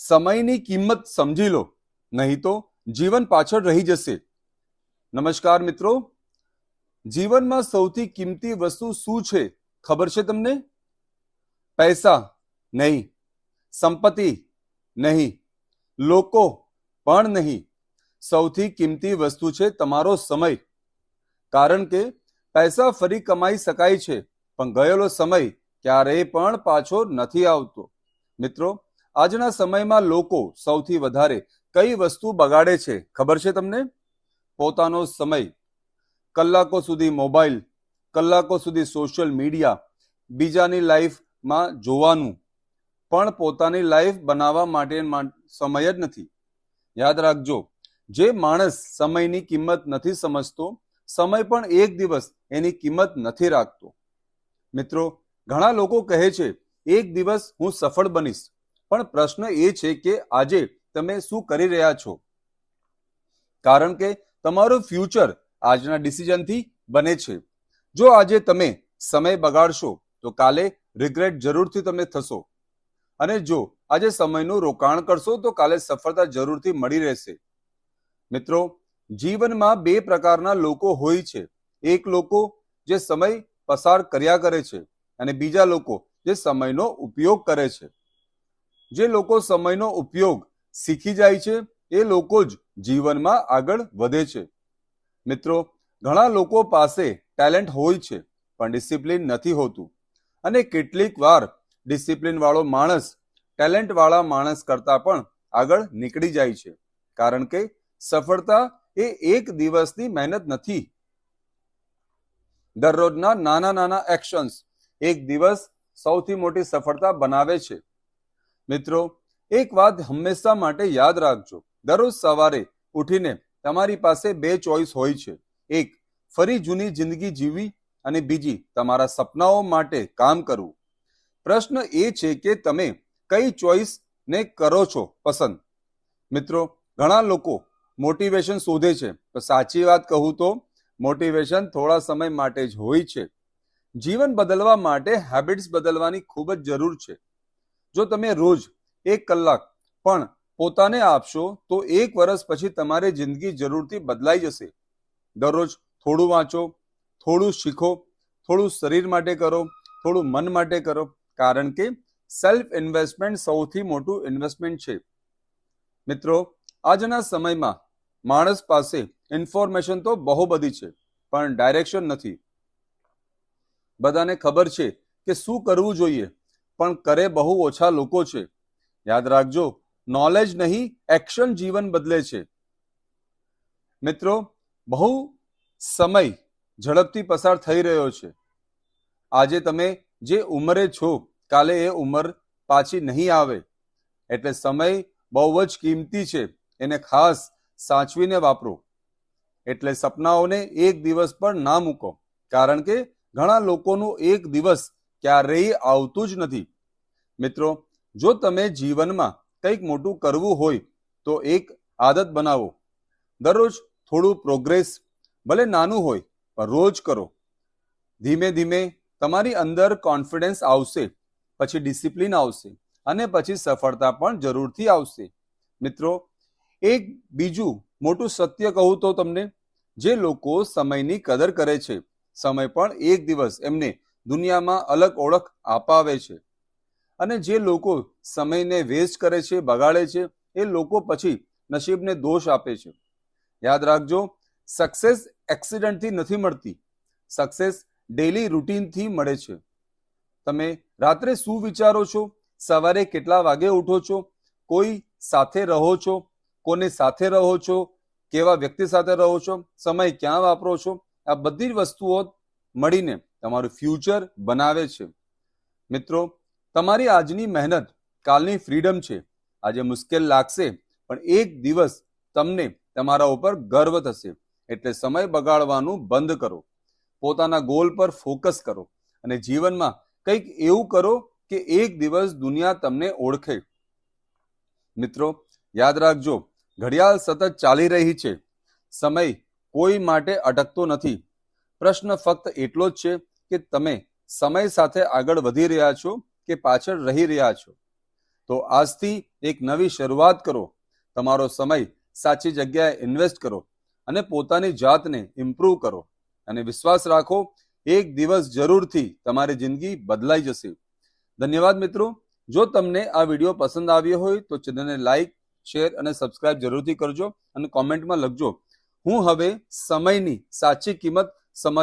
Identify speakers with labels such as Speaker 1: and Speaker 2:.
Speaker 1: સમયની કિંમત સમજી લો, નહીં તો જીવન પાછળ રહી જશે. નમસ્કાર મિત્રો, જીવનમાં સૌથી કિંમતી વસ્તુ શું છે ખબર છે તમને? પૈસા નહીં, સંપત્તિ નહીં, લોકો પણ નહીં. સૌથી કિંમતી વસ્તુ છે તમારો સમય. કારણ કે પૈસા ફરી કમાઈ શકાય છે, પણ ગયેલો સમય ક્યારેય પણ પાછો નથી આવતો. મિત્રો, આજના સમયમાં લોકો સૌથી વધારે કઈ વસ્તુ બગાડે છે ખબર છે તમને? પોતાનો સમય. કલાકો સુધી મોબાઈલ, કલાકો સુધી સોશિયલ મીડિયા, બીજાની લાઈફમાં જોવાનું, પણ પોતાની લાઈફ બનાવવા માટે સમય જ નથી. યાદ રાખજો, જે માણસ સમયની કિંમત નથી સમજતો, સમય પણ એક દિવસ એની કિંમત નથી રાખતો. મિત્રો, ઘણા લોકો કહે છે એક દિવસ હું સફળ બનીશ, પણ પ્રશ્ન એ છે કે આજે તમે શું કરી રહ્યા છો? કારણ કે તમારું ફ્યુચર આજના ડિસિઝનથી બને છે. જો આજે તમે સમય બગાડશો તો કાલે રિગ્રેટ જરૂરથી તમે થશો, અને જો આજે સમયનું રોકાણ કરશો તો કાલે સફળતા જરૂરથી મળી રહેશે. મિત્રો, જીવનમાં બે પ્રકારના લોકો હોય છે. એક લોકો જે સમય પસાર કર્યા કરે છે, અને બીજા લોકો જે સમયનો ઉપયોગ કરે છે. જે લોકો સમયનો ઉપયોગ શીખી જાય છે એ લોકો જ જીવનમાં આગળ વધે છે. મિત્રો, ઘણા લોકો પાસે ટેલેન્ટ હોય છે, પણ ડિસિપ્લિન નથી હોતું, અને કેટલીક વાર ડિસિપ્લિન વાળો માણસ ટેલેન્ટ વાળા માણસ કરતા પણ આગળ નીકળી જાય છે. કારણ કે સફળતા એ એક દિવસની મહેનત નથી. દરરોજના નાના નાના એક્શન્સ એક દિવસ સૌથી મોટી સફળતા બનાવે છે. મિત્રો, એક વાત હંમેશા માટે યાદ રાખજો. દરરોજ સવારે ઉઠીને તમારી પાસે બે ચોઈસ હોય છે. એક, ફરી જૂની જિંદગી જીવવી, અને બીજી, તમારા સપનાઓ માટે કામ કરવું. પ્રશ્ન એ છે કે તમે કઈ ચોઈસને કરો છો પસંદ? મિત્રો, ઘણા લોકો મોટિવેશન શોધે છે, તો સાચી વાત કહું તો મોટિવેશન થોડા સમય માટે જ હોય છે. જીવન બદલવા માટે હેબિટ્સ બદલવાની ખૂબ જ જરૂર છે. જો તમે રોજ 1 કલાક પણ પોતાને આપશો તો 1 વર્ષ પછી તમારી જિંદગી જરૂરથી બદલાઈ જશે. દરરોજ થોડું વાંચો, થોડું શીખો, થોડું શરીર માટે કરો, થોડું મન માટે કરો, કારણ કે સેલ્ફ ઇન્વેસ્ટમેન્ટ સૌથી મોટું ઇન્વેસ્ટમેન્ટ છે. મિત્રો, આજના સમયમાં માણસ પાસે ઇન્ફોર્મેશન તો બહુ બધી છે, પણ ડાયરેક્શન નથી. બધાને ખબર છે કે શું કરવું જોઈએ, પણ કરે બહુ ઓછા લોકો છે. યાદ રાખજો, નોલેજ નહીં, એક્શન જીવન બદલે છે. મિત્રો, બહુ સમય ઝડપથી પસાર થઈ રહ્યો છે. આજે તમે જે ઉંમરે છો, કાલે એ ઉંમર પાછી નહીં આવે. એટલે સમય બહુ જ કિંમતી છે, એને ખાસ સાચવીને વાપરો. એટલે સપનાઓને એક દિવસ પણ ના મૂકો, કારણ કે ઘણા લોકોનું એક દિવસ ક્યારેય આવતું જ નથી. મિત્રો, જો તમે જીવનમાં કંઈક મોટું કરવું હોય તો એક આદત બનાવો. દરરોજ થોડું પ્રોગ્રેસ, ભલે નાનું હોય, પણ રોજ કરો. ધીમે ધીમે તમારી અંદર કોન્ફિડન્સ આવશે, પછી ડિસિપ્લિન આવશે, અને પછી સફળતા પણ જરૂરથી આવશે. મિત્રો, એક બીજું મોટું સત્ય કહું તો તમને, જે લોકો સમયની કદર કરે છે, સમય પણ એક દિવસ એમને દુનિયામાં અલગ ઓળખ અપાવે છે. અને જે લોકો સમયને વેસ્ટ કરે છે, બગાડે છે, એ લોકો પછી નસીબને દોષ આપે છે. યાદ રાખજો, સક્સેસ એક્સિડન્ટથી નથી મળતી. સક્સેસ ડેલી રૂટીનથી મળે છે. તમે રાત્રે શું વિચારો છો? સવારે કેટલા વાગે ઉઠો છો? કોઈ સાથે રહો છો? કોને સાથે રહો છો? કેવા વ્યક્તિ સાથે રહો છો? સમય ક્યાં વાપરો છો? આ બધી જ વસ્તુઓ મળીને તમારું ફ્યુચર બનાવે છે. મિત્રો, તમારી આજની મહેનત કાલની ફ્રીડમ છે. આજે મુશ્કેલ લાગશે, પણ એક દિવસ તમને તમારા ઉપર ગર્વ થશે. એટલે સમય બગાડવાનું બંધ કરો, પોતાના ગોલ પર ફોકસ કરો, અને જીવનમાં કંઈક એવું કરો કે એક દિવસ દુનિયા તમને ઓળખે. મિત્રો, યાદ રાખજો, ઘડિયાળ સતત ચાલી રહી છે. સમય કોઈ માટે અટકતો નથી. પ્રશ્ન ફક્ત એટલો જ છે કે તમે સમય સાથે આગળ વધી રહ્યા છો કે પાછળ રહી રહ્યા છો. તો આજથી એક નવી શરૂઆત કરો. તમારો સમય સાચી જગ્યાએ ઇન્વેસ્ટ કરો અને પોતાની જાતને ઇમ્પ્રૂવ કરો. અને વિશ્વાસ રાખો, એક દિવસ જરૂરથી તમારી જિંદગી બદલાઈ જશે. ધન્યવાદ મિત્રો. જો તમને આ વિડીયો પસંદ આવ્યો હોય તો ચેનલને લાઈક, શેર અને સબસ્ક્રાઇબ જરૂરથી કરજો અને કોમેન્ટમાં લખજો, હું હવે સમયની સાચી કિંમત સમજ